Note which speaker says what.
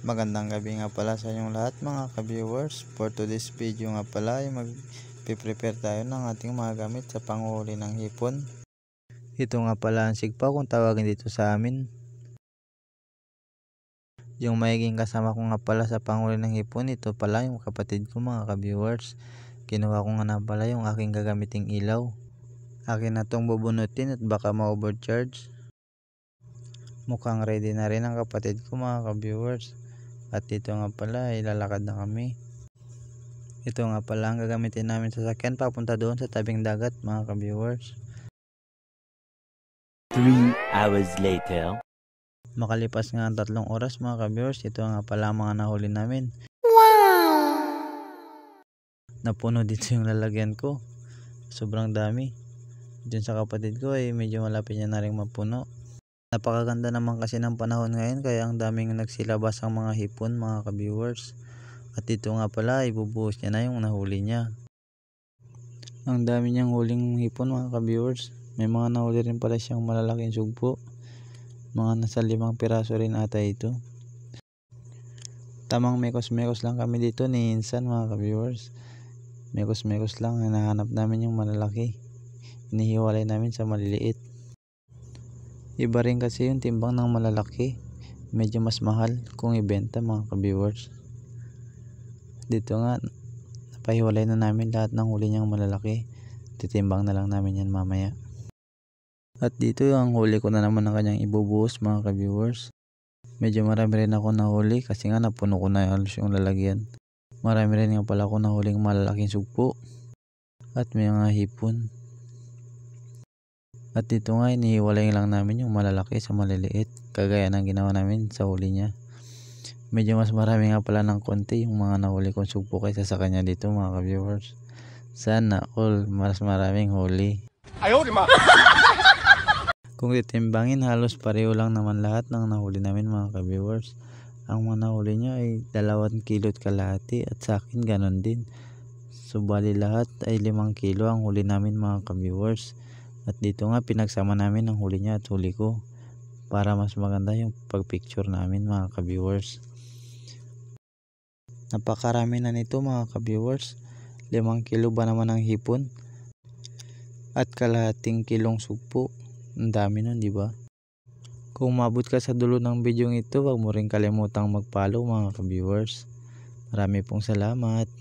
Speaker 1: Magandang gabi nga pala sa inyong lahat mga ka-viewers. For today's video nga pala ay mag-prepare tayo ng ating mga gamit sa panghuli ng hipon. Ito nga pala ang sigpaw kung tawagin dito sa amin. Yung magiging kasama ko nga pala sa panghuli ng hipon, ito pala yung kapatid ko mga ka-viewers. Kinuha ko nga na pala yung aking gagamiting ilaw. Akin na tong bubunutin at baka ma-overcharge. Mukhang ready na rin ang kapatid ko mga ka-viewers. At dito nga pala ay lalakad na kami. Ito nga pala ang gagamitin namin sa sasakyan papunta doon sa tabing dagat mga ka-viewers.
Speaker 2: 3 hours later.
Speaker 1: Makalipas nga ang 3 oras mga ka-viewers, ito nga pala mga nahuli namin.
Speaker 3: Wow!
Speaker 1: Napuno dito yung lalagyan ko. Sobrang dami. Diyan sa kapatid ko ay medyo malapit niya na rin mapuno. Napakaganda naman kasi ng panahon ngayon kaya ang daming nagsilabas ang mga hipon mga ka-viewers. At dito nga pala ibubuhos niya na yung nahuli niya. Ang dami niyang huling hipon mga ka-viewers. May mga nahuli rin pala siyang malalaking sugpo. Mga nasa 5 piraso rin ata ito. Tamang mekos-mekos lang kami dito ni Insan mga ka-viewers. Mekos-mekos lang, hinahanap namin yung malalaki. Inihiwalay namin sa maliliit. Iba rin kasi yung timbang ng malalaki. Medyo mas mahal kung ibenta mga ka-viewers. Dito nga, napahiwalay na namin lahat ng huli niyang malalaki. Titimbang na lang namin yan mamaya. At dito ang huli ko na naman ng kanyang ibubuhos mga ka-viewers. Medyo marami rin ako nahuli kasi nga napuno ko na yung lalagyan. Marami rin nga pala ako nahuling malalaking sugpo. At may mga hipon. At dito nga inihiwalay lang namin yung malalaki sa maliliit kagaya ng ginawa namin sa huli niya. Medyo mas marami nga pala ng konti yung mga nahuli kong sugpo kaysa sa kanya dito mga ka-viewers. Sana all mas maraming huli.
Speaker 3: Ayaw di ma!
Speaker 1: Kung titimbangin halos pareho lang naman lahat ng nahuli namin mga ka-viewers. Ang mga nahuli niya ay 2 kilo at kalahati at sa akin ganon din. So bali lahat ay 5 kilo ang huli namin mga ka-viewers. At dito nga pinagsama namin ang huli niya at huli ko para mas maganda yung pagpicture namin mga ka-viewers. Napakarami na nito mga ka-viewers. 5 kilo ba naman ang hipon? At kalahating kilong sugpo. Ang dami nun, di ba? Kung umabot ka sa dulo ng video ito, huwag mo rin kalimutang mag-follow mga ka-viewers. Marami pong salamat.